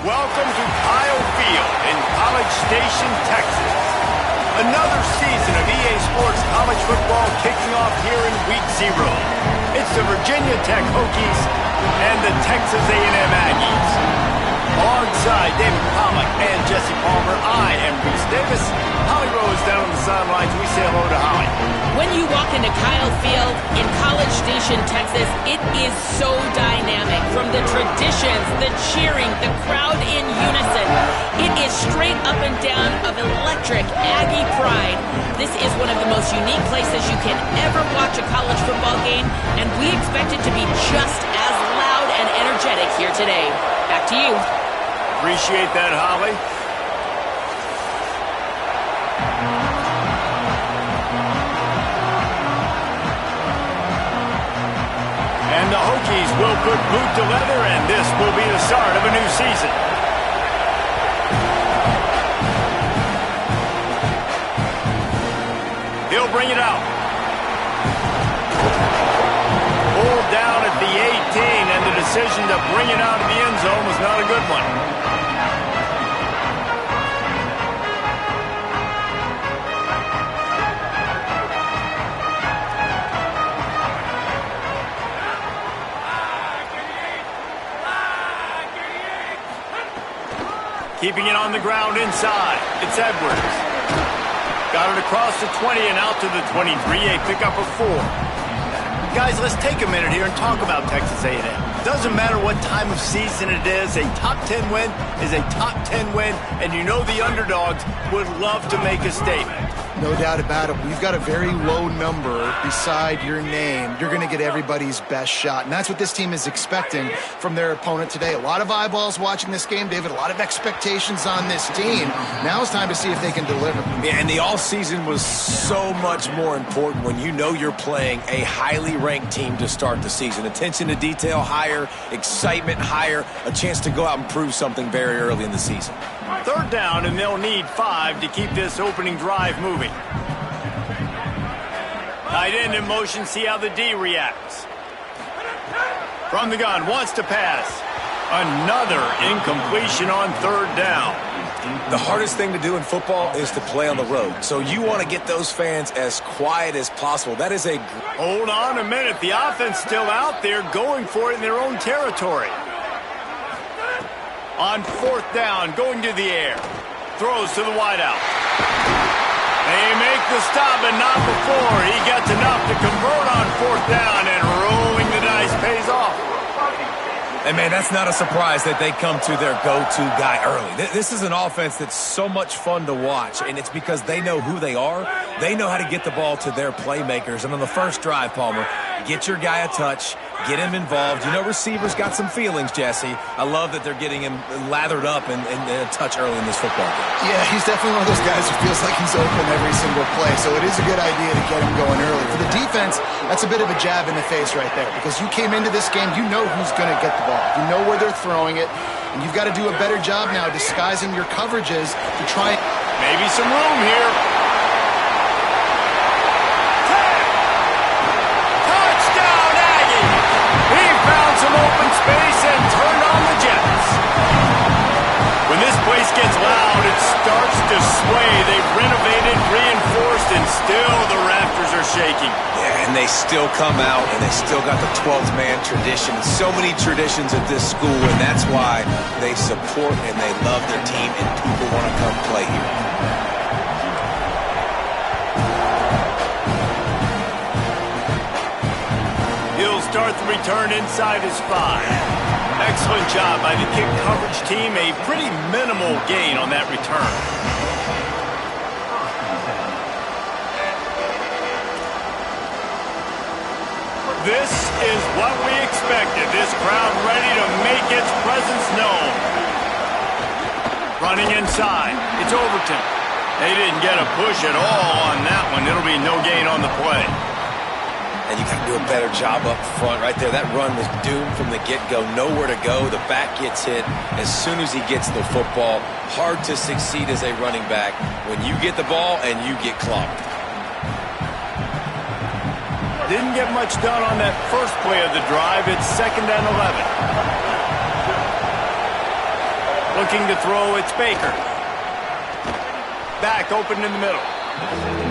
Welcome to Kyle Field in College Station, Texas. Another season of EA Sports college football kicking off here in Week 0. It's the Virginia Tech Hokies and the Texas A&M Aggies. Alongside David Pollack and Jesse Palmer, I am Reese Davis. Holly Rose down on the sidelines. We say hello to Holly. When you walk into Kyle Field in College Station, Texas, it is so dynamic. From the traditions, the cheering, the crowd in unison. It is straight up and down of electric Aggie pride. This is one of the most unique places you can ever watch a college football game, and we expect it to be just as loud and energetic here today. Back to you. Appreciate that, Holly. And the Hokies will put boot to leather, and this will be the start of a new season. He'll bring it out. Pulled down at the 18, and the decision to bring it out of the end zone was not a good one. Keeping it on the ground inside. It's Edwards. Got it across the 20 and out to the 23. A pickup of 4. Guys, let's take a minute here and talk about Texas A&M. Doesn't matter what time of season it is, a top 10 win is a top 10 win, and you know the underdogs would love to make a statement. No doubt about it. We've got a very low number beside your name. You're going to get everybody's best shot, and that's what this team is expecting from their opponent today. A lot of eyeballs watching this game, David. A lot of expectations on this team. Now it's time to see if they can deliver. Yeah, and the offseason was so much more important when you know you're playing a highly ranked team to start the season. Attention to detail higher, excitement higher, a chance to go out and prove something very early in the season. 3rd down, and they'll need 5 to keep this opening drive moving. Tight end in motion, see how the D reacts. From the gun, wants to pass. Another incompletion on 3rd down. The hardest thing to do in football is to play on the road. So you want to get those fans as quiet as possible. That is a... Hold on a minute. The offense still out there going for it in their own territory. On 4th down, going to the air. Throws to the wideout. They make the stop, but not before. He gets enough to convert on 4th down, and rolling the dice pays off. And, man, that's not a surprise that they come to their go-to guy early. This is an offense that's so much fun to watch, and it's because they know who they are. They know how to get the ball to their playmakers. And on the first drive, Palmer, Get your guy a touch. Get him involved. You know receivers got some feelings, Jesse. I love that they're getting him lathered up and a touch early in this football game. Yeah, he's definitely one of those guys who feels like he's open every single play, so it is a good idea to get him going early. For the defense, that's a bit of a jab in the face right there, because you came into this game, you know who's going to get the ball. You know where they're throwing it, and you've got to do a better job now disguising your coverages to try. Maybe some room here. Some open space and turned on the Jets. When this place gets loud, it starts to sway. They've renovated, reinforced, and still the rafters are shaking. Yeah, and they still come out, and they still got the 12th man tradition. So many traditions at this school, and that's why they support and they love their team, and people want to come play here. Start the return inside his 5. Excellent job by the kick coverage team. A pretty minimal gain on that return. This is what we expected. This crowd ready to make its presence known. Running inside. It's Overton. They didn't get a push at all on that one. It'll be no gain on the play. And you got to do a better job up front right there. That run was doomed from the get-go. Nowhere to go. The back gets hit as soon as he gets the football. Hard to succeed as a running back when you get the ball and you get clocked. Didn't get much done on that first play of the drive. It's 2nd and 11. Looking to throw, it's Baker. Back open in the middle.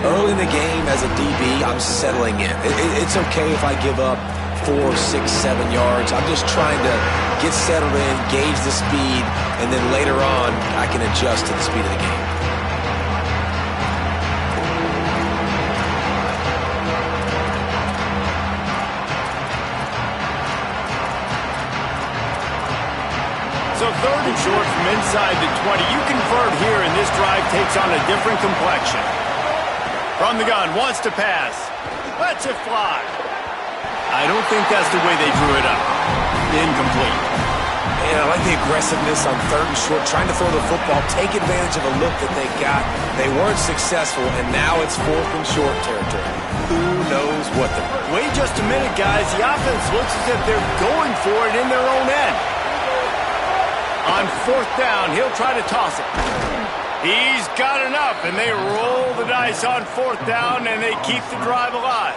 Early in the game as a DB, I'm settling in. It's okay if I give up 4, 6, 7 yards. I'm just trying to get settled in, gauge the speed, and then later on, I can adjust to the speed of the game. So 3rd and short from inside the 20. You convert here, and this drive takes on a different complexion. From the gun, wants to pass. Lets it fly. I don't think that's the way they drew it up. Incomplete. And I like the aggressiveness on 3rd and short, trying to throw the football, take advantage of a look that they got. They weren't successful, and now it's 4th and short territory. Who knows what they're doing? Wait just a minute, guys. The offense looks as if they're going for it in their own end. On 4th down, he'll try to toss it. He's got enough, and they roll the dice on 4th down, and they keep the drive alive.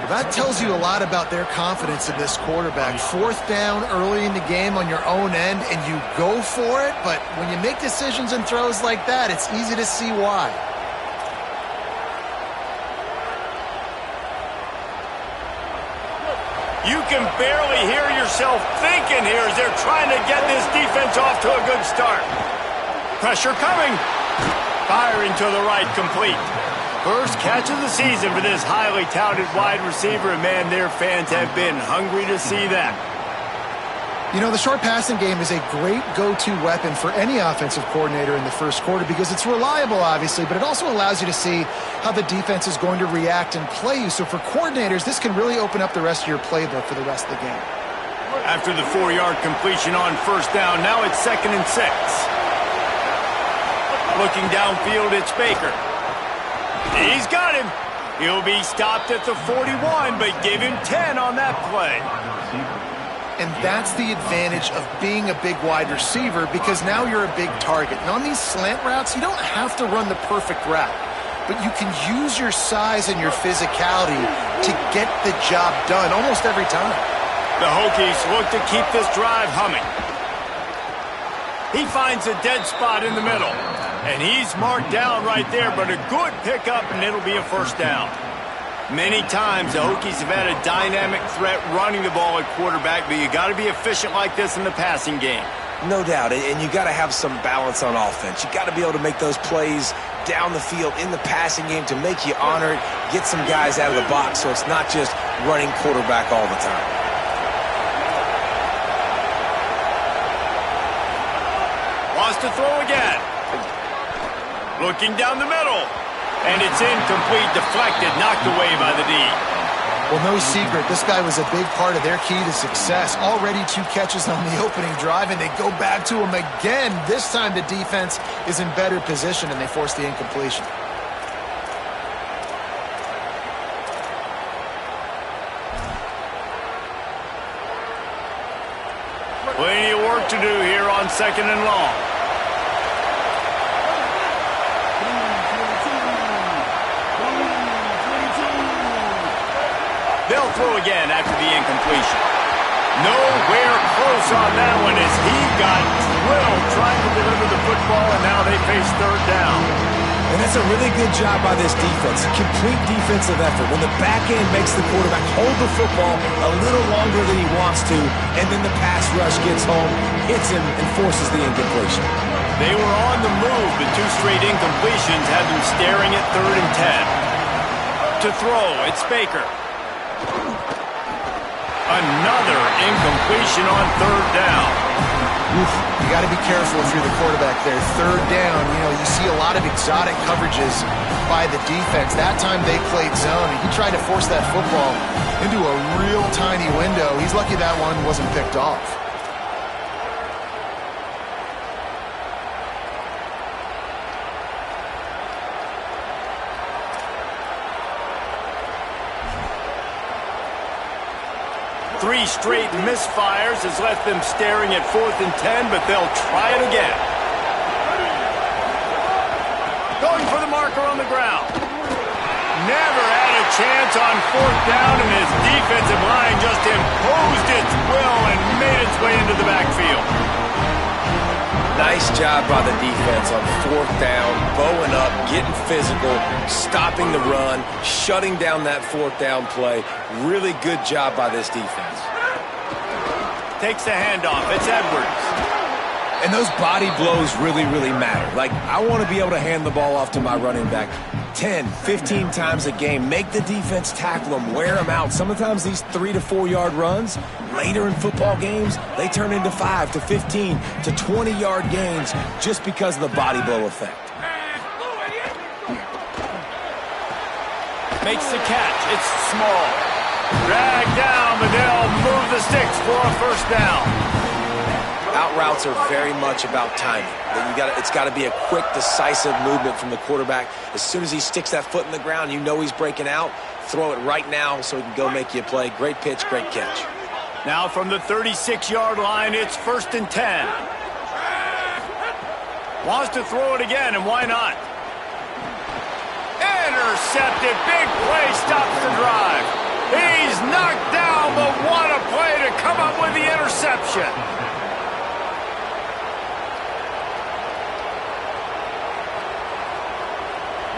That tells you a lot about their confidence in this quarterback. 4th down early in the game on your own end, and you go for it, but when you make decisions and throws like that, it's easy to see why. You can barely hear yourself thinking here as they're trying to get this defense off to a good start. Pressure coming. Firing to the right, complete. First catch of the season for this highly touted wide receiver, and man, their fans have been hungry to see that. You know, the short passing game is a great go-to weapon for any offensive coordinator in the first quarter because it's reliable, obviously, but it also allows you to see how the defense is going to react and play you. So for coordinators, this can really open up the rest of your playbook for the rest of the game. After the 4-yard completion on 1st down, now it's 2nd and 6. Looking downfield, it's Baker. He's got him. He'll be stopped at the 41, but give him 10 on that play. And that's the advantage of being a big wide receiver because now you're a big target. And on these slant routes, you don't have to run the perfect route, but you can use your size and your physicality to get the job done almost every time. The Hokies look to keep this drive humming. He finds a dead spot in the middle, and he's marked down right there, but a good pickup, and it'll be a 1st down. Many times the Hokies have had a dynamic threat running the ball at quarterback, but you got to be efficient like this in the passing game. No doubt, and you got to have some balance on offense. You got to be able to make those plays down the field in the passing game to make you honor it, get some guys out of the box so it's not just running quarterback all the time. Wants to throw again. Looking down the middle. And it's incomplete, deflected, knocked away by the D. Well, no secret, this guy was a big part of their key to success. Already 2 catches on the opening drive, and they go back to him again. This time the defense is in better position, and they force the incompletion. Plenty of work to do here on 2nd and long. They'll throw again after the incompletion. Nowhere close on that one as he got drilled trying to deliver the football, and now they face 3rd down. And that's a really good job by this defense. Complete defensive effort. When the back end makes the quarterback hold the football a little longer than he wants to, and then the pass rush gets home, hits him, and forces the incompletion. They were on the move, but 2 straight incompletions had them staring at 3rd and 10. To throw, it's Baker. Another incompletion on 3rd down. Oof, you got to be careful if you're the quarterback there. 3rd down, you see a lot of exotic coverages by the defense. That time they played zone, and he tried to force that football into a real tiny window. He's lucky that one wasn't picked off. Three straight misfires has left them staring at 4th and 10, but they'll try it again. Going for the marker on the ground. Never had a chance on 4th down, and his defensive line just imposed its will and made its way into the backfield. Nice job by the defense on 4th down, bowing up, getting physical, stopping the run, shutting down that 4th down play. Really good job by this defense. Takes the handoff. It's Edwards. And those body blows really, really matter. Like, I want to be able to hand the ball off to my running back 10, 15 times a game. Make the defense tackle them, wear them out. Sometimes these 3 to 4 yard runs, later in football games, they turn into 5 to 15 to 20 yard gains just because of the body blow effect. Makes the catch. It's small. Dragged down, but they'll move the sticks for a 1st down. Out routes are very much about timing. It's got to be a quick, decisive movement from the quarterback. As soon as he sticks that foot in the ground, he's breaking out. Throw it right now so he can go make you a play. Great pitch, great catch. Now from the 36-yard line, it's 1st and 10. Wants to throw it again, and why not? Intercepted. Big play stops the drive. He's knocked down, but what a play to come up with the interception.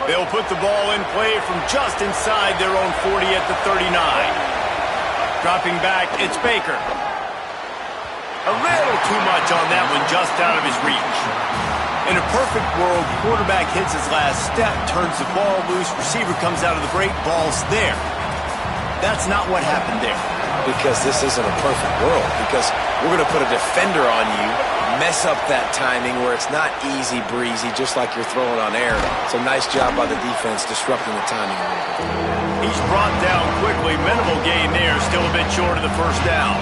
They'll put the ball in play from just inside their own 40 at the 39. Dropping back, it's Baker. A little too much on that one, just out of his reach. In a perfect world, quarterback hits his last step, turns the ball loose, receiver comes out of the break, ball's there. That's not what happened there. Because this isn't a perfect world. Because we're going to put a defender on you, mess up that timing where it's not easy breezy, just like you're throwing on air. It's a nice job by the defense disrupting the timing a little bit. He's brought down quickly. Minimal gain there, still a bit short of the 1st down.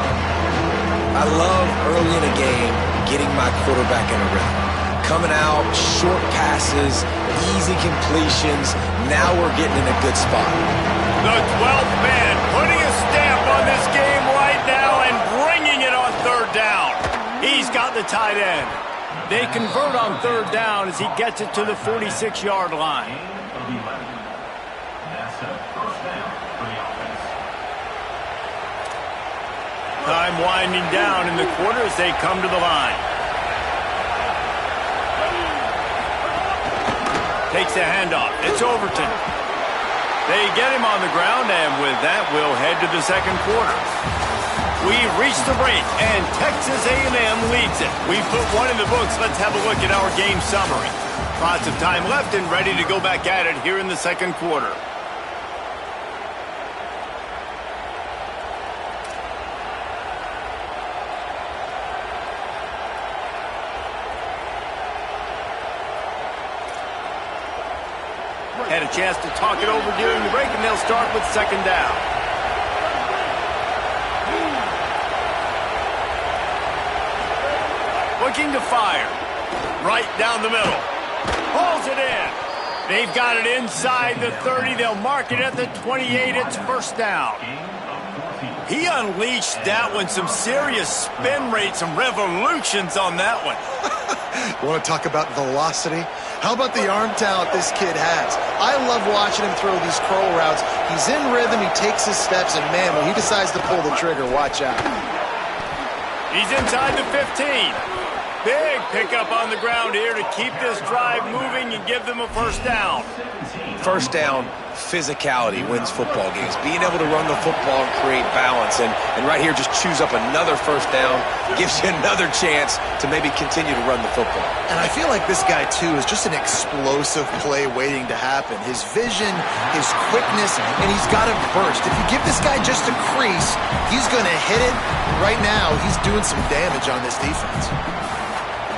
I love early in a game getting my quarterback in a rhythm. Coming out, short passes, easy completions. Now we're getting in a good spot. The 12th man putting a stamp on this game right now and bringing it on 3rd down. He's got the tight end. They convert on 3rd down as he gets it to the 46-yard line. Time winding down in the quarter as they come to the line. Takes a handoff. It's Overton. They get him on the ground, and with that, we'll head to the 2nd quarter. We've reached the break, and Texas A&M leads it. We've put one in the books. Let's have a look at our game summary. Lots of time left and ready to go back at it here in the 2nd quarter. Had a chance to talk it over during the break, and they'll start with 2nd down. looking to fire. Right down the middle. Pulls it in. They've got it inside the 30. They'll mark it at the 28. It's first down. He unleashed that one. Some serious spin rate, some revolutions on that one. You want to talk about velocity? How about the arm talent this kid has? I love watching him throw these curl routes. He's in rhythm, he takes his steps, and man, when he decides to pull the trigger, watch out. He's inside the 15. Big pickup on the ground here to keep this drive moving and give them a first down. First down, physicality wins football games. Being able to run the football and create balance. And right here, just choose up another first down. Gives you another chance to maybe continue to run the football. And I feel like this guy, too, is just an explosive play waiting to happen. His vision, his quickness, and he's got a burst. If you give this guy just a crease, he's going to hit it. Right now, he's doing some damage on this defense.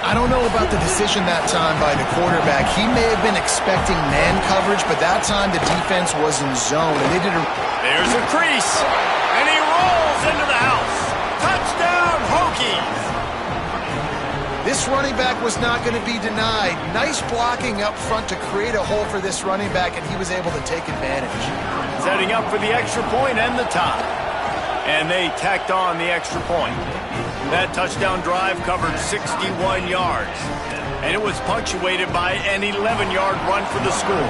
I don't know about the decision that time by the quarterback. He may have been expecting man coverage, but that time the defense was in zone, and they did a... There's a crease, and he rolls into the house. Touchdown, Hokies! This running back was not going to be denied. Nice blocking up front to create a hole for this running back, and he was able to take advantage. Setting up for the extra point and the tie. And they tacked on the extra point. That touchdown drive covered 61 yards. And it was punctuated by an 11-yard run for the score.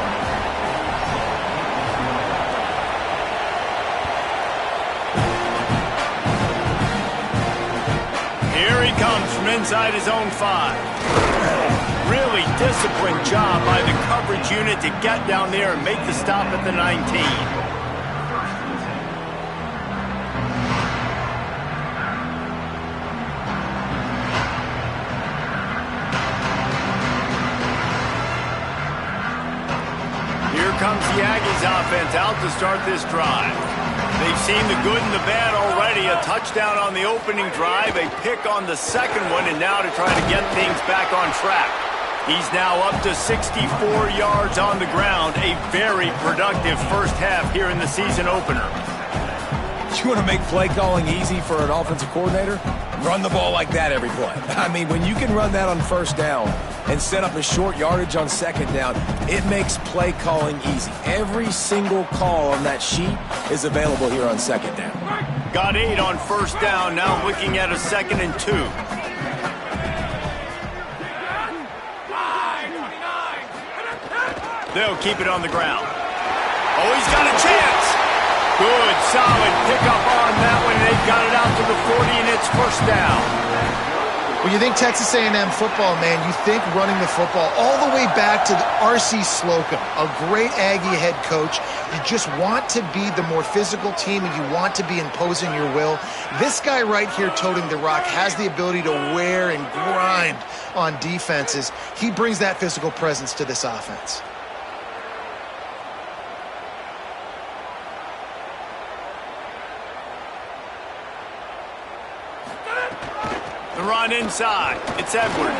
Here he comes from inside his own 5. Really disciplined job by the coverage unit to get down there and make the stop at the 19. Comes the Aggies offense out to start this drive. They've seen the good and the bad already. A touchdown on the opening drive, a pick on the second one, and now to try to get things back on track. He's now up to 64 yards on the ground. A very productive first half here in the season opener. You want to make play calling easy for an offensive coordinator? Run the ball like that every play. I mean, when you can run that on first down and set up a short yardage on second down, it makes play calling easy. Every single call on that sheet is available here on second down. Got 8 on first down, now looking at a 2nd and 2. They'll keep it on the ground. Oh, he's got a chance. Good, solid pickup on that one. They've got it out to the 40, and it's first down. When you think Texas A&M football, man, you think running the football all the way back to the R.C. Slocum, a great Aggie head coach. You just want to be the more physical team, and you want to be imposing your will. This guy right here toting the rock has the ability to wear and grind on defenses. He brings that physical presence to this offense. The run inside. It's Edwards.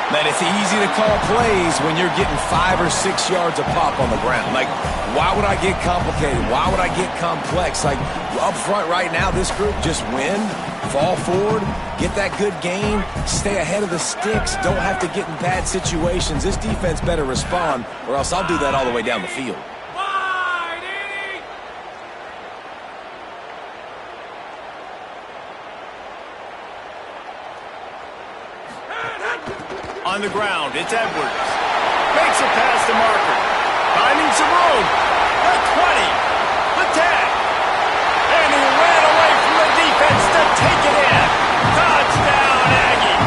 Man, it's easy to call plays when you're getting 5 or 6 yards a pop on the ground. Like, why would I get complicated? Why would I get complex? Like, up front right now, this group just win, fall forward, get that good gain, stay ahead of the sticks, don't have to get in bad situations. This defense better respond, or else I'll do that all the way down the field. On the ground, it's Edwards. Makes a pass to Marker. Finding some room. The 20. The 10. And he ran away from the defense to take it in. Touchdown, Aggie.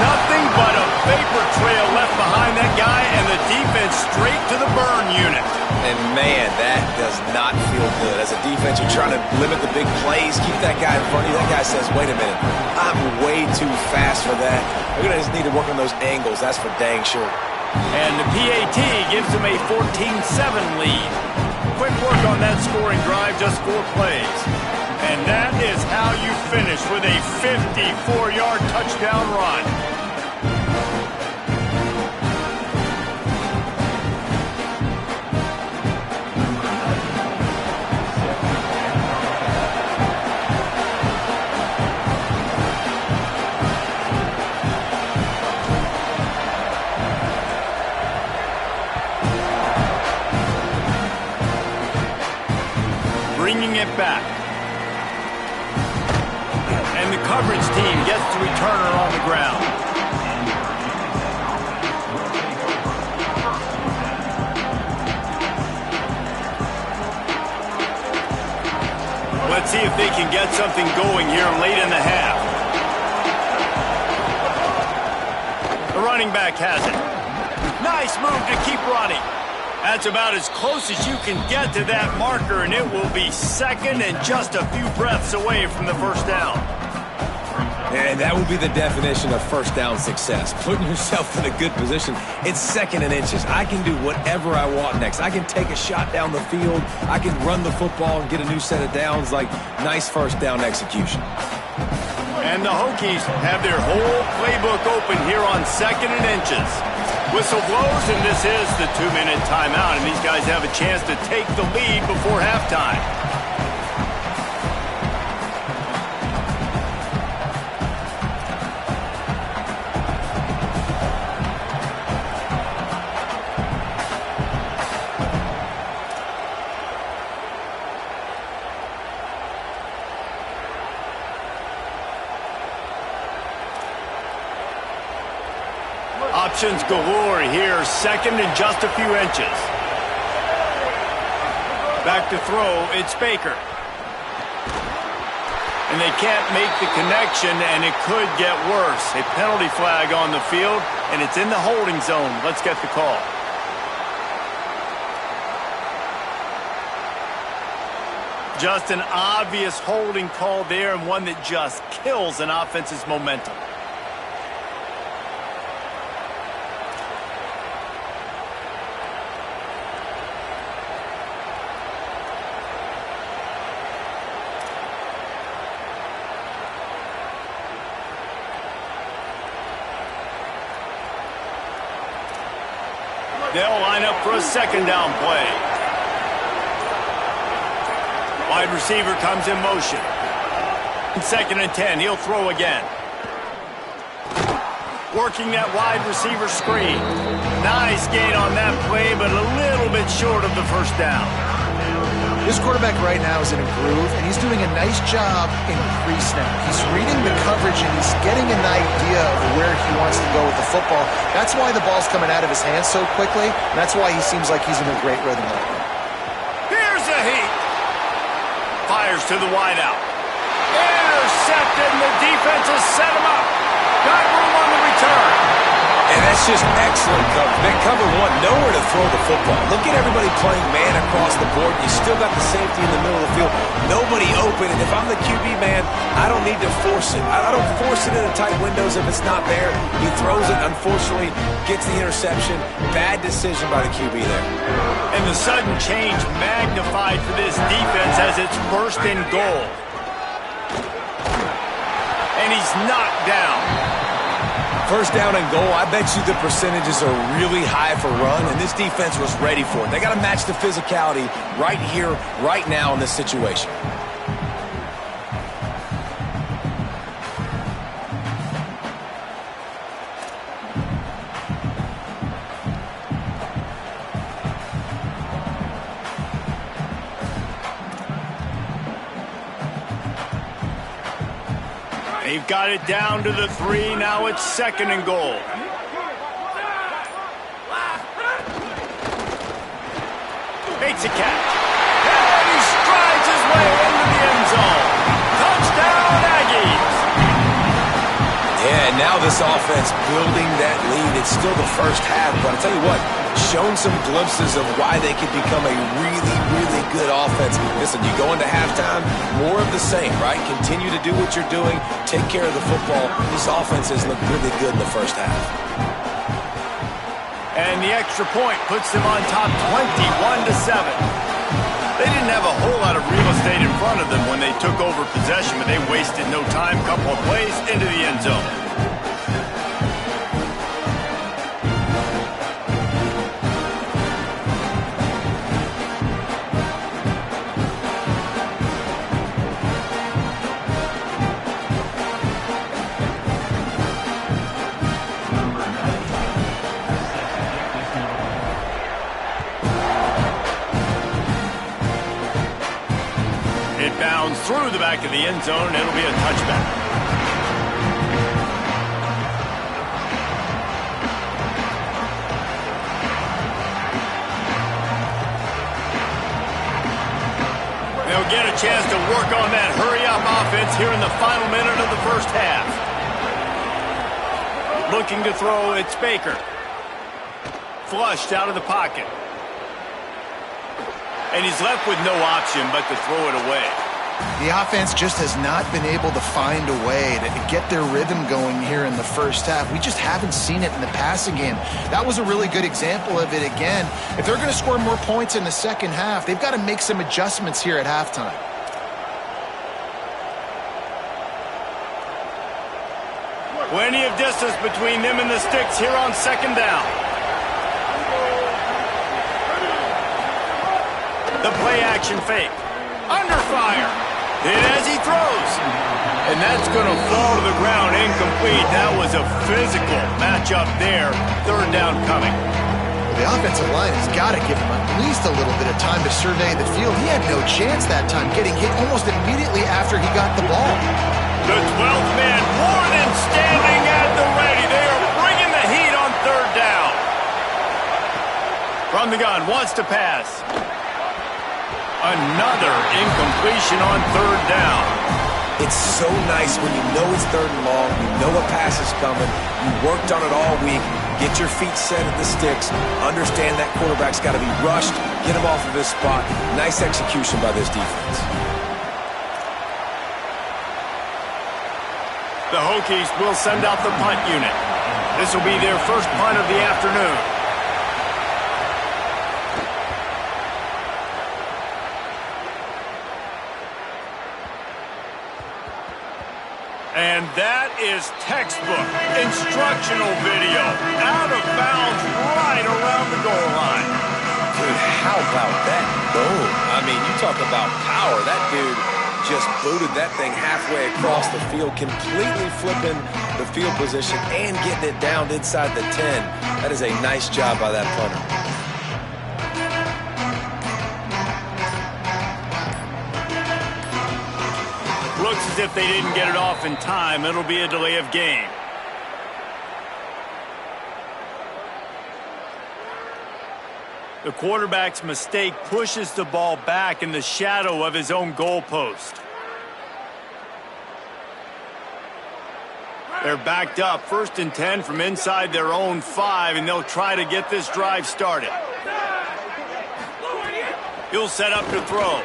Nothing but a vapor trail left behind that guy, and the defense straight to the burn unit. And man, that does not feel good. As a defense, you're trying to limit the big plays, keep that guy in front of you. That guy says, wait a minute, I'm way too fast for that. We're going to just need to work on those angles. That's for dang sure. And the PAT gives them a 14-7 lead. Quick work on that scoring drive, just 4 plays. And that is how you finish with a 54-yard touchdown run. it back. And the coverage team gets the returner on the ground. Let's see if they can get something going here late in the half. The running back has it. Nice move to keep running. That's about as close as you can get to that marker, and it will be second and just a few breaths away from the first down. And that would be the definition of first down success. Putting yourself in a good position. It's second and inches. I can do whatever I want next. I can take a shot down the field. I can run the football and get a new set of downs. Like, nice first down execution. And the Hokies have their whole playbook open here on second and inches. Whistle blows, and this is the 2-minute timeout, and these guys have a chance to take the lead before halftime. Options galore here, second and just a few inches. Back to throw, it's Baker. And they can't make the connection, and it could get worse. A penalty flag on the field, and it's in the holding zone. Let's get the call. Just an obvious holding call there, and one that just kills an offense's momentum. They'll line up for a second down play. Wide receiver comes in motion. Second and 10, he'll throw again. Working that wide receiver screen. Nice gain on that play, but a little bit short of the first down. This quarterback right now is in a groove, and he's doing a nice job in pre-snap. He's reading the coverage, and he's getting an idea of where he wants to go with the football. That's why the ball's coming out of his hands so quickly, and that's why he seems like he's in a great rhythm right now. Here's a heat. Fires to the wideout. Intercepted, and the defense has set him up. Got room on the return. And that's just excellent coverage. They cover one, nowhere to throw the football. Look at everybody playing man across the board. You still got the safety in the middle of the field. Nobody open, and if I'm the QB man, I don't need to force it. I don't force it into tight windows if it's not there. He throws it, unfortunately, gets the interception. Bad decision by the QB there. And the sudden change magnified for this defense as it's first and goal. And he's knocked down. First down and goal, I bet you the percentages are really high for run, and this defense was ready for it. They got to match the physicality right here, right now in this situation. They've got it down to the 3. Now it's second and goal. Makes a catch. And he strides his way into the end zone. Touchdown, Aggies. Yeah, and now this offense building that lead. It's still the first half, but I'll tell you what, shown some glimpses of why they could become a really, really good offense. Listen, you go into halftime, more of the same, right? Continue to do what you're doing, take care of the football. This offense has looked really good in the first half. And the extra point puts them on top 21-7. They didn't have a whole lot of real estate in front of them when they took over possession, but they wasted no time. Couple of plays into the end zone. through the back of the end zone, and it'll be a touchback. They'll get a chance to work on that hurry-up offense here in the final minute of the first half. Looking to throw, it's Baker. Flushed out of the pocket. And he's left with no option but to throw it away. The offense just has not been able to find a way to get their rhythm going here in the first half. We just haven't seen it in the passing game. That was a really good example of it again. If they're going to score more points in the second half, they've got to make some adjustments here at halftime. Plenty of distance between them and the sticks here on second down. The play action fake. Under fire. Hit as he throws. And that's going to fall to the ground incomplete. That was a physical matchup there. Third down coming. The offensive line has got to give him at least a little bit of time to survey the field. He had no chance that time, getting hit almost immediately after he got the ball. The 12th man more than standing at the ready. They are bringing the heat on third down. From the gun, wants to pass. Another incompletion on third down. It's so nice when you know it's third and long, you know a pass is coming, you worked on it all week, get your feet set at the sticks, understand that quarterback's got to be rushed, get him off of his spot. Nice execution by this defense. The Hokies will send out the punt unit. This will be their first punt of the afternoon. And that is textbook instructional video. Out of bounds right around the goal line. Dude, how about that? Boom. I mean, you talk about power. That dude just booted that thing halfway across the field, completely flipping the field position and getting it down inside the 10. That is a nice job by that punter. Looks as if they didn't get it off in time. It'll be a delay of game. The quarterback's mistake pushes the ball back in the shadow of his own goalpost. They're backed up, 1st and 10 from inside their own 5, and they'll try to get this drive started. He'll set up to throw.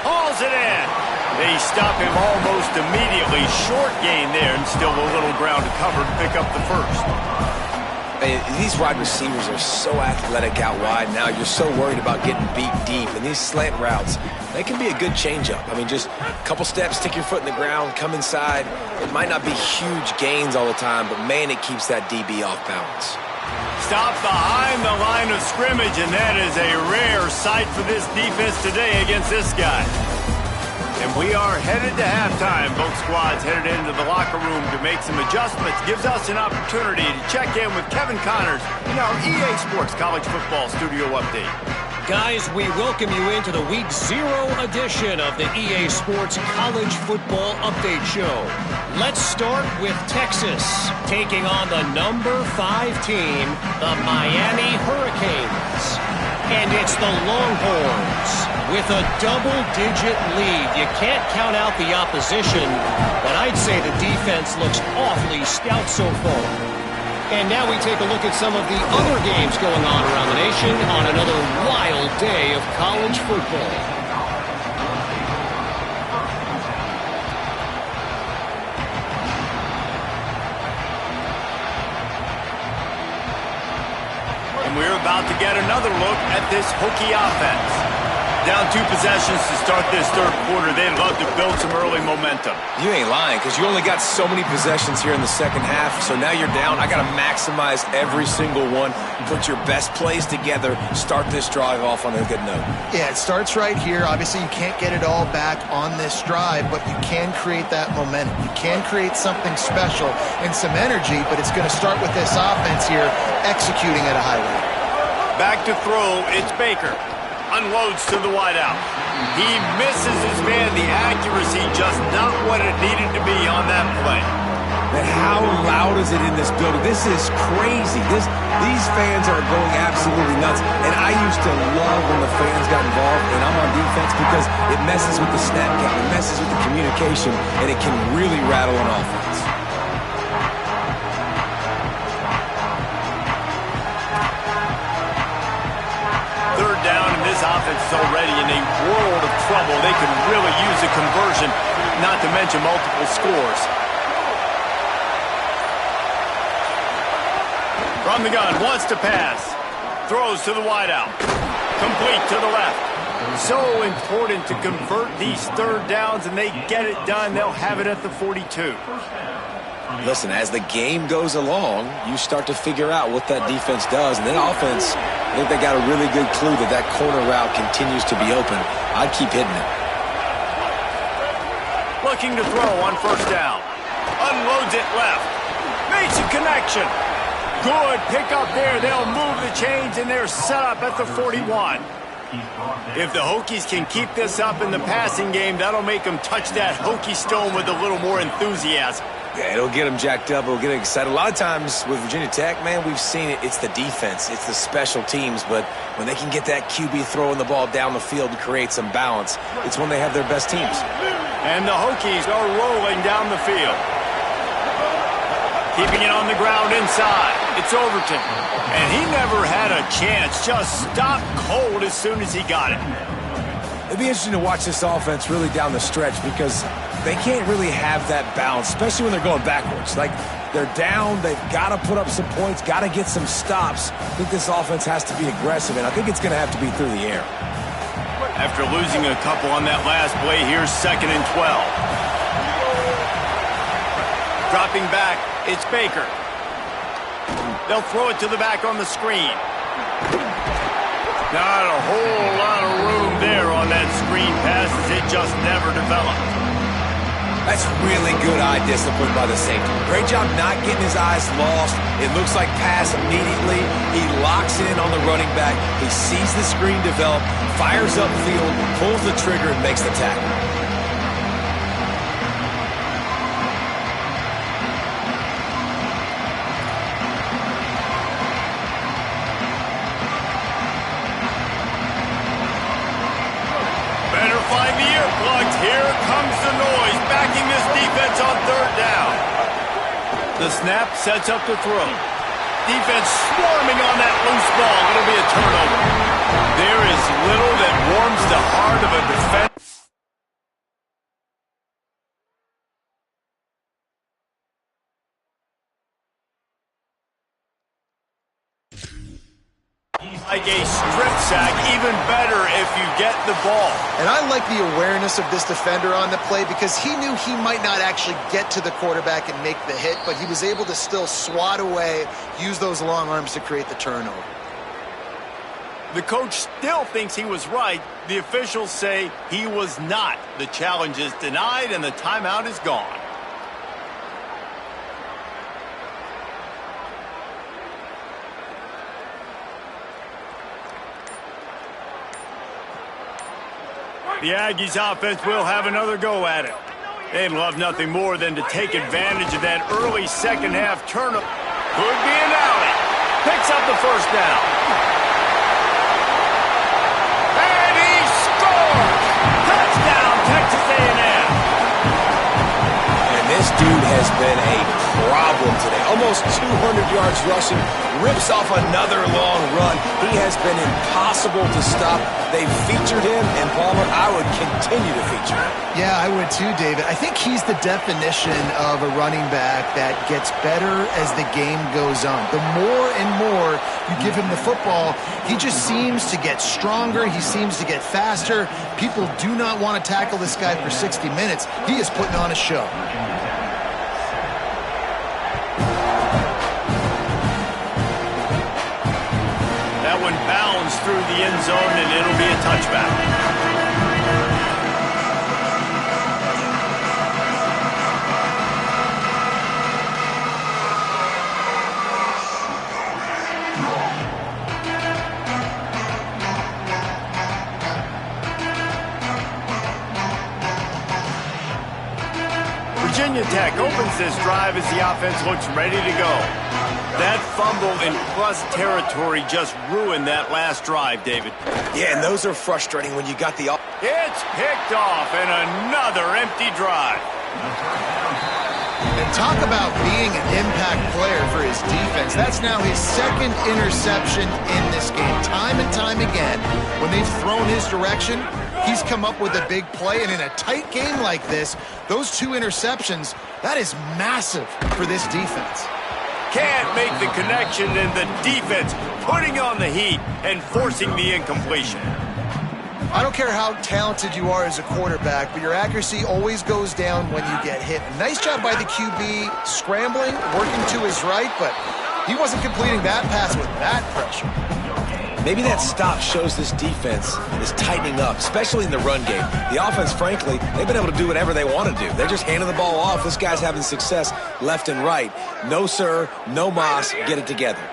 Hauls it in. They stop him almost immediately. Short gain there, and still a little ground to cover to pick up the first. These wide receivers are so athletic out wide now. You're so worried about getting beat deep. And these slant routes, they can be a good changeup. I mean, just a couple steps, stick your foot in the ground, come inside. It might not be huge gains all the time, but, man, it keeps that DB off balance. Stop behind the line of scrimmage, and that is a rare sight for this defense today against this guy. And we are headed to halftime. Both squads headed into the locker room to make some adjustments. Gives us an opportunity to check in with Kevin Connors in our EA Sports College Football Studio Update. Guys, we welcome you into the Week 0 edition of the EA Sports College Football Update Show. Let's start with Texas, taking on the number 5 team, the Miami Hurricanes. And it's the Longhorns with a double-digit lead. You can't count out the opposition, but I'd say the defense looks awfully stout so far. And now we take a look at some of the other games going on around the nation on another wild day of college football. And we're about to get another look at this Hokie offense. Down 2 possessions to start this third quarter. They'd love to build some early momentum. You ain't lying, because you only got so many possessions here in the second half, so now you're down. I got to maximize every single one, put your best plays together, start this drive off on a good note. Yeah, it starts right here. Obviously, you can't get it all back on this drive, but you can create that momentum. You can create something special and some energy, but it's going to start with this offense here executing at a high rate. Back to throw, it's Baker. unloads to the wideout. He misses his man. The accuracy just not what it needed to be on that play. Man, how loud is it in this building? This is crazy. These fans are going absolutely nuts. And I used to love when the fans got involved, and I'm on defense because it messes with the snap count, it messes with the communication, and it can really rattle an offense. Third down, and this offense is already in a world of trouble. They could really use a conversion, not to mention multiple scores. From the gun, wants to pass. Throws to the wideout. Complete to the left. So important to convert these third downs, and they get it done. They'll have it at the 42. Listen, as the game goes along, you start to figure out what that defense does. And then offense, I think they got a really good clue that that corner route continues to be open. I'd keep hitting it. Looking to throw on first down. Unloads it left. Makes a connection. Good pickup there. They'll move the chains, and they're set up at the 41. If the Hokies can keep this up in the passing game, that'll make them touch that Hokie stone with a little more enthusiasm. Yeah, it'll get them jacked up. It'll get them excited. A lot of times with Virginia Tech, man, we've seen it. It's the defense. It's the special teams. But when they can get that QB throwing the ball down the field to create some balance, it's when they have their best teams. And the Hokies are rolling down the field. Keeping it on the ground inside. It's Overton. And he never had a chance. Just stopped cold as soon as he got it. It'd be interesting to watch this offense really down the stretch because they can't really have that balance, especially when they're going backwards. Like, they're down, they've got to put up some points, got to get some stops. I think this offense has to be aggressive, and I think it's going to have to be through the air. After losing a couple on that last play, here's 2nd and 12. Dropping back, it's Baker. They'll throw it to the back on the screen. Not a whole lot of room there on that screen pass as it just never developed. That's really good eye discipline by the safety. Great job not getting his eyes lost. It looks like pass immediately. He locks in on the running back. He sees the screen develop, fires upfield, pulls the trigger, and makes the tackle. Here comes the noise, backing this defense on third down. The snap sets up the throw. Defense swarming on that loose ball. It'll be a turnover. There is little that warms the heart of a defense. Like a strip sack, even better if you get the ball. And I like the awareness of this defender on the play because he knew he might not actually get to the quarterback and make the hit, but he was able to still swat away, use those long arms to create the turnover. The coach still thinks he was right. The officials say he was not. The challenge is denied and the timeout is gone. The Aggies offense will have another go at it. They'd love nothing more than to take advantage of that early second half turnover. Could be an alley. Picks up the first down. And he scores! Touchdown, Texas A&M. And this dude has been a problem today. Almost 200 yards rushing. Rips off another long run. He has been impossible to stop. They've featured him, and Palmer, I would continue to feature him. Yeah, I would too, David. I think he's the definition of a running back that gets better as the game goes on. The more and more you give him the football, he just seems to get stronger. He seems to get faster. People do not want to tackle this guy for 60 minutes. He is putting on a show. That one bounds through the end zone, and it'll be a touchback. Virginia Tech opens this drive as the offense looks ready to go. That fumble in plus territory just ruined that last drive, David. Yeah, and those are frustrating when you got the... It's picked off, and another empty drive. And talk about being an impact player for his defense. That's now his second interception in this game. Time and time again, when they've thrown his direction, he's come up with a big play. And in a tight game like this, those 2 interceptions, that is massive for this defense. Can't make the connection, and the defense putting on the heat and forcing the incompletion. I don't care how talented you are as a quarterback, but your accuracy always goes down when you get hit. Nice job by the QB scrambling, working to his right, but he wasn't completing that pass with that pressure. Maybe that stop shows this defense is tightening up, especially in the run game. The offense, frankly, they've been able to do whatever they want to do. They're just handing the ball off. This guy's having success left and right. No, sir, no mas, get it together.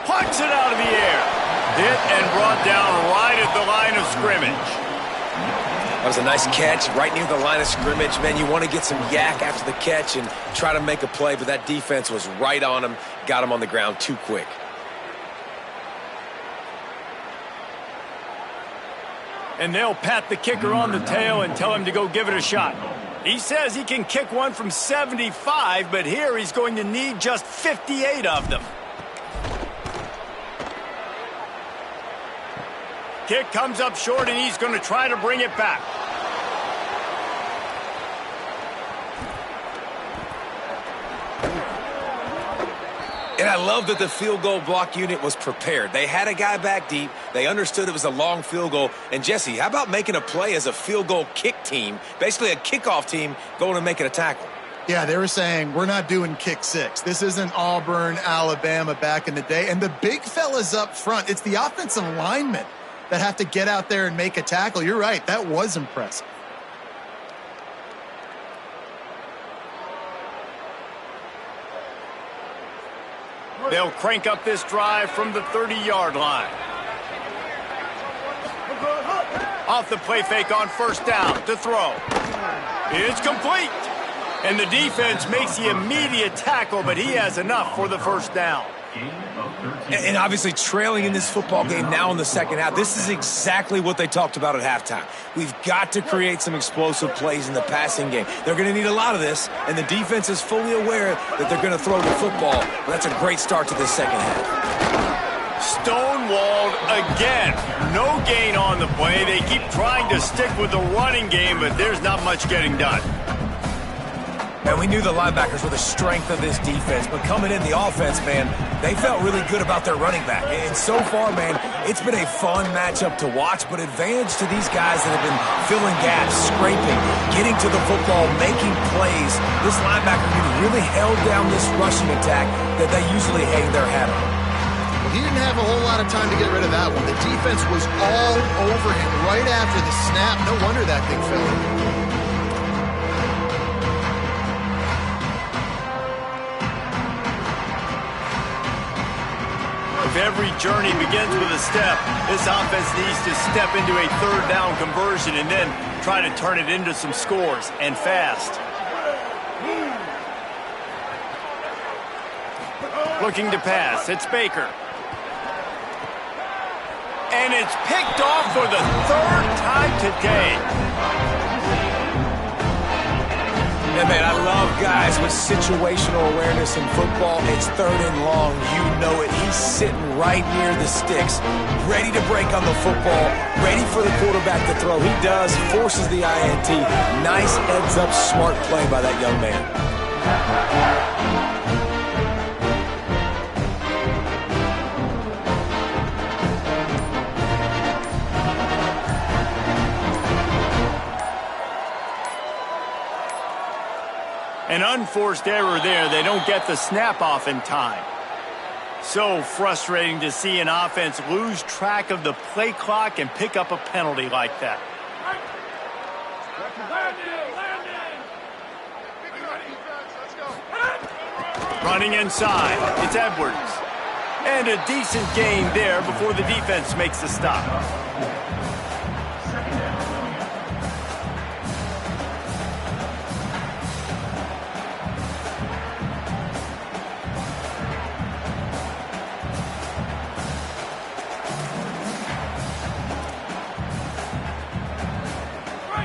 Punts it out of the air. Hit and brought down right at the line of scrimmage. That was a nice catch right near the line of scrimmage. Man, you want to get some yak after the catch and try to make a play, but that defense was right on him, got him on the ground too quick. And they'll pat the kicker on the tail and tell him to go give it a shot. He says he can kick one from 75, but here he's going to need just 58 of them. Kick comes up short, and he's going to try to bring it back. And I love that the field goal block unit was prepared. They had a guy back deep. They understood it was a long field goal. And, Jesse, how about making a play as a field goal kick team, basically a kickoff team, going and making a tackle? Yeah, they were saying, we're not doing kick 6. This isn't Auburn, Alabama back in the day. And the big fellas up front, it's the offensive linemen that have to get out there and make a tackle. You're right, that was impressive. They'll crank up this drive from the 30-yard line. Off the play fake on first down to throw. It's complete. And the defense makes the immediate tackle, but he has enough for the first down. And obviously trailing in this football game now in the second half, this is exactly what they talked about at halftime. We've got to create some explosive plays in the passing game. They're going to need a lot of this, and the defense is fully aware that they're going to throw the football. But that's a great start to this second half. Stonewalled again. No gain on the play. They keep trying to stick with the running game, but there's not much getting done. And we knew the linebackers were the strength of this defense, but coming in the offense, man, they felt really good about their running back. And so far, man, it's been a fun matchup to watch, but advantage to these guys that have been filling gaps, scraping, getting to the football, making plays. This linebacker unit really held down this rushing attack that they usually hang their hat on. Well, he didn't have a whole lot of time to get rid of that one. The defense was all over him right after the snap. No wonder that thing fell. If every journey begins with a step, this offense needs to step into a third down conversion and then try to turn it into some scores, and fast. Looking to pass, it's Baker. And it's picked off for the third time today. And man, I love guys with situational awareness in football. It's third and long. You know it. He's sitting right near the sticks, ready to break on the football, ready for the quarterback to throw. He does, forces the INT. Nice heads-up, smart play by that young man. An unforced error there. They don't get the snap off in time. So frustrating to see an offense lose track of the play clock and pick up a penalty like that. Running inside, it's Edwards. And a decent gain there before the defense makes the stop.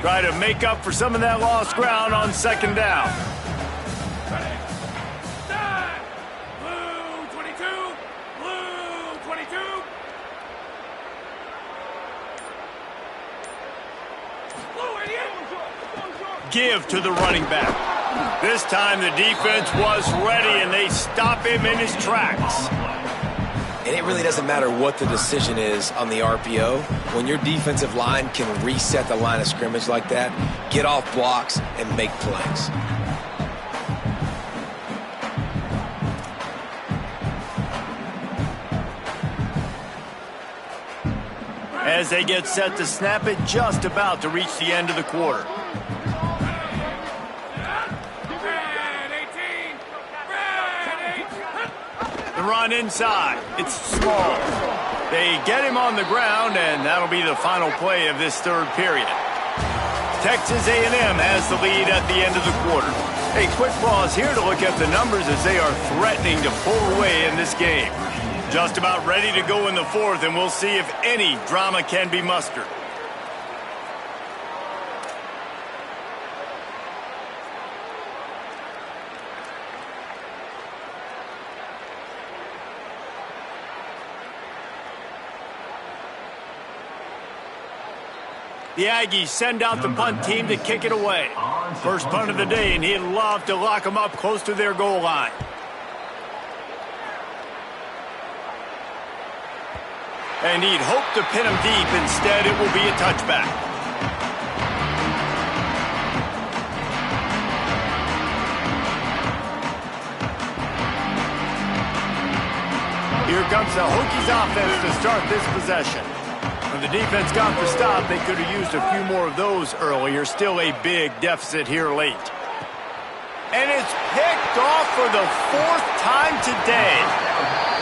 Try to make up for some of that lost ground on second down. Give to the running back. This time the defense was ready, and they stop him in his tracks. And it really doesn't matter what the decision is on the RPO. When your defensive line can reset the line of scrimmage like that, get off blocks and make plays. As they get set to snap it, just about to reach the end of the quarter. The run inside. It's small. They get him on the ground, and that'll be the final play of this third period. Texas A&M has the lead at the end of the quarter. A quick pause here to look at the numbers as they are threatening to pull away in this game. Just about ready to go in the fourth, and we'll see if any drama can be mustered. The Aggies send out the punt team to kick it away. First punt of the day, and he'd love to lock them up close to their goal line. And he'd hope to pin him deep. Instead, it will be a touchback. Here comes the Hokies offense to start this possession. When the defense got the stop, they could have used a few more of those earlier. Still a big deficit here late. And it's picked off for the fourth time today.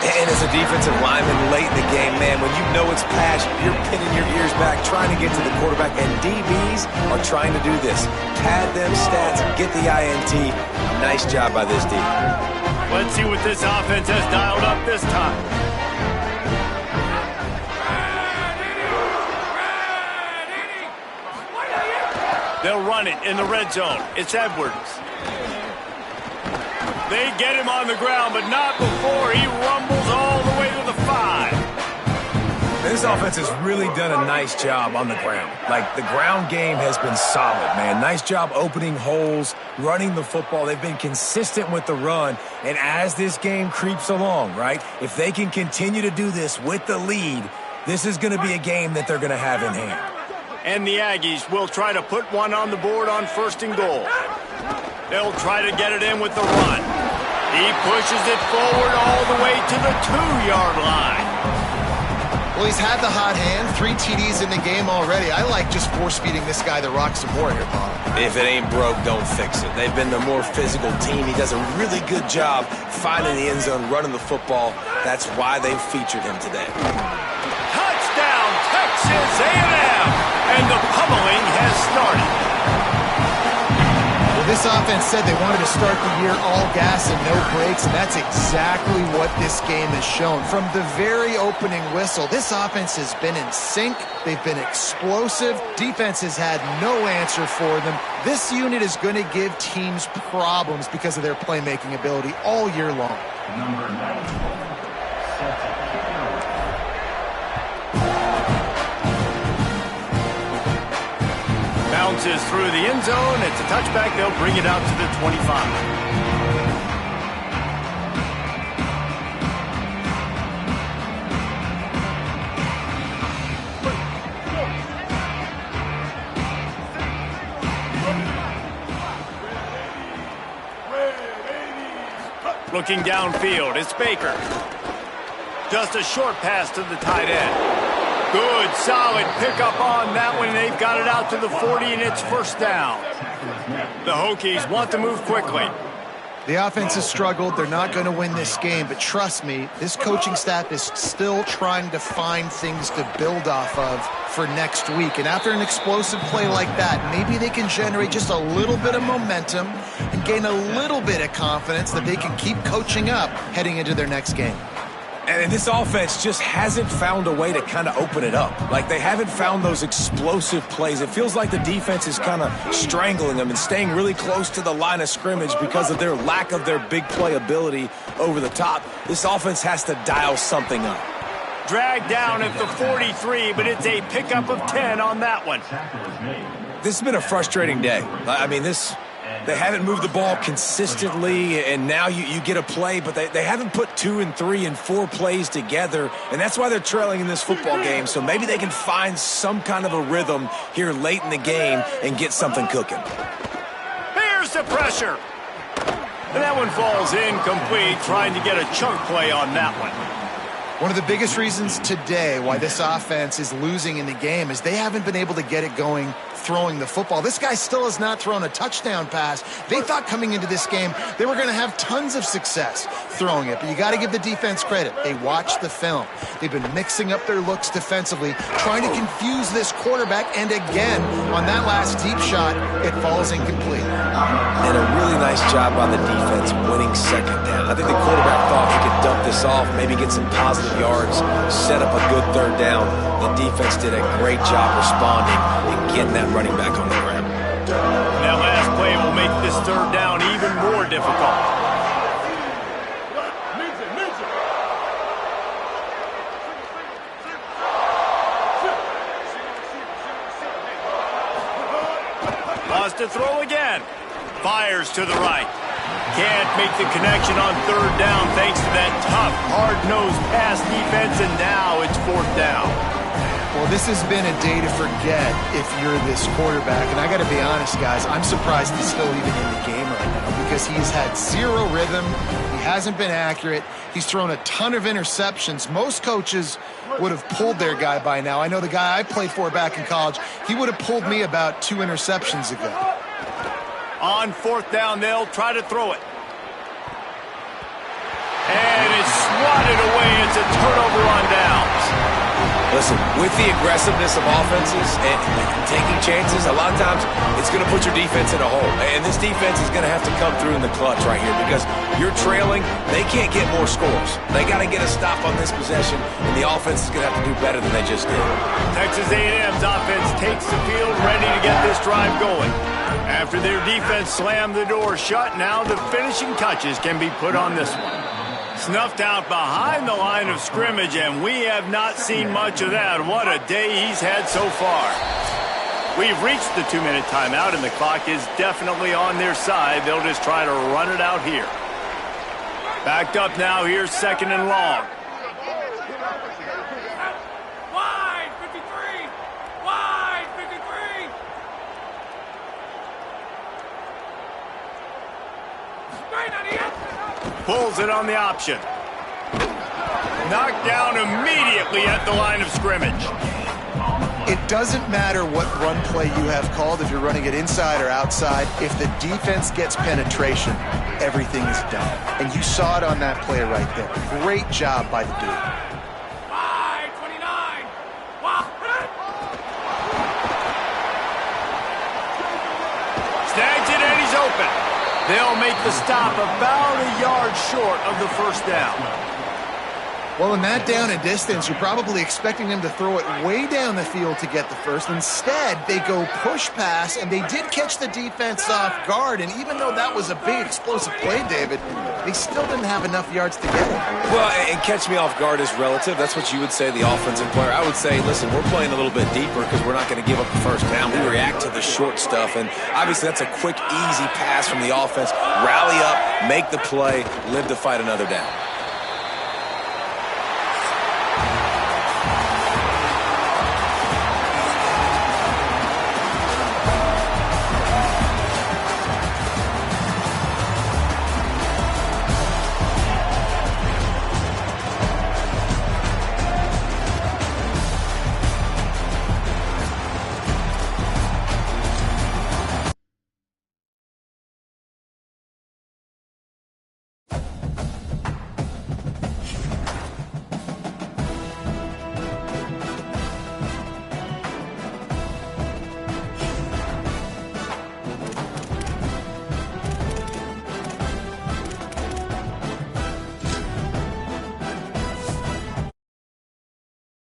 And as a defensive lineman late in the game, man, when you know it's pass, you're pinning your ears back, trying to get to the quarterback, and DBs are trying to do this. Pad them stats, get the INT. Nice job by this D. Let's see what this offense has dialed up this time. They'll run it in the red zone. It's Edwards. They get him on the ground, but not before he rumbles all the way to the 5. This offense has really done a nice job on the ground. Like, the ground game has been solid, man. Nice job opening holes, running the football. They've been consistent with the run. And as this game creeps along, right, if they can continue to do this with the lead, this is going to be a game that they're going to have in hand. And the Aggies will try to put one on the board on 1st and goal. They'll try to get it in with the run. He pushes it forward all the way to the 2-yard line. Well, he's had the hot hand, 3 TDs in the game already. I like just force-feeding this guy the rock some more here, Bob. If it ain't broke, don't fix it. They've been the more physical team. He does a really good job finding the end zone, running the football. That's why they've featured him today. Touchdown, Texas A&M! And the pummeling has started. Well, this offense said they wanted to start the year all gas and no brakes, and that's exactly what this game has shown. From the very opening whistle, this offense has been in sync. They've been explosive. Defense has had no answer for them. This unit is going to give teams problems because of their playmaking ability all year long. Number 9. Bounces through the end zone. It's a touchback. They'll bring it out to the 25. Looking downfield, it's Baker. Just a short pass to the tight end. Good, solid pickup on that one. They've got it out to the 40, and it's 1st down. The Hokies want to move quickly. The offense has struggled. They're not going to win this game, but trust me, this coaching staff is still trying to find things to build off of for next week. And after an explosive play like that, maybe they can generate just a little bit of momentum and gain a little bit of confidence that they can keep coaching up heading into their next game. And this offense just hasn't found a way to kind of open it up. Like, they haven't found those explosive plays. It feels like the defense is kind of strangling them and staying really close to the line of scrimmage because of their lack of their big play ability over the top. This offense has to dial something up. Dragged down at the 43, but it's a pickup of 10 on that one. This has been a frustrating day. I mean, they haven't moved the ball consistently, and now you get a play, but they haven't put 2 and 3 and 4 plays together, and that's why they're trailing in this football game. So maybe they can find some kind of a rhythm here late in the game and get something cooking. Here's the pressure. And that one falls incomplete, trying to get a chunk play on that one. One of the biggest reasons today why this offense is losing in the game is they haven't been able to get it going throwing the football. This guy still has not thrown a touchdown pass. They thought coming into this game they were going to have tons of success throwing it, but you got to give the defense credit. They watched the film. They've been mixing up their looks defensively, trying to confuse this quarterback, and again, on that last deep shot, it falls incomplete. And a really nice job by the defense winning second down. I think the quarterback thought he could dump this off, maybe get some positive yards, set up a good third down. The defense did a great job responding and getting that running back on the ground. That last play will make this third down even more difficult. Lost to throw again. Fires to the right. Can't make the connection on third down thanks to that tough, hard-nosed pass defense, and now it's fourth down. Well, this has been a day to forget if you're this quarterback. And I got to be honest, guys, I'm surprised he's still even in the game right now because he's had zero rhythm. He hasn't been accurate. He's thrown a ton of interceptions. Most coaches would have pulled their guy by now. I know the guy I played for back in college, he would have pulled me about 2 interceptions ago. On fourth down, they'll try to throw it. And it's swatted away. It's a turnover on downs. Listen, with the aggressiveness of offenses and taking chances, a lot of times it's going to put your defense in a hole. And this defense is going to have to come through in the clutch right here because you're trailing. They can't get more scores. They got to get a stop on this possession, and the offense is going to have to do better than they just did. Texas A&M's offense takes the field, ready to get this drive going. After their defense slammed the door shut, now the finishing touches can be put on this one. Snuffed out behind the line of scrimmage, and we have not seen much of that. What a day he's had so far. We've reached the 2-minute timeout, and the clock is definitely on their side. They'll just try to run it out here. Backed up now, here's second and long. Wide, 53! Wide, 53! Straight on the outside! Pulls it on the option. Knocked down immediately at the line of scrimmage. It doesn't matter what run play you have called, if you're running it inside or outside. If the defense gets penetration, everything is done. And you saw it on that play right there. Great job by the dude. 29! Wow. Snags it and he's open. They'll make the stop about a yard short of the first down. Well, in that down and distance, you're probably expecting them to throw it way down the field to get the first. Instead, they go push pass, and they did catch the defense off guard. And even though that was a big explosive play, David, they still didn't have enough yards to get it. Well, and catch me off guard is relative. That's what you would say, the offensive player. I would say, listen, we're playing a little bit deeper because we're not going to give up the first down. We react to the short stuff, and obviously that's a quick, easy pass from the offense. Rally up, make the play, live to fight another down.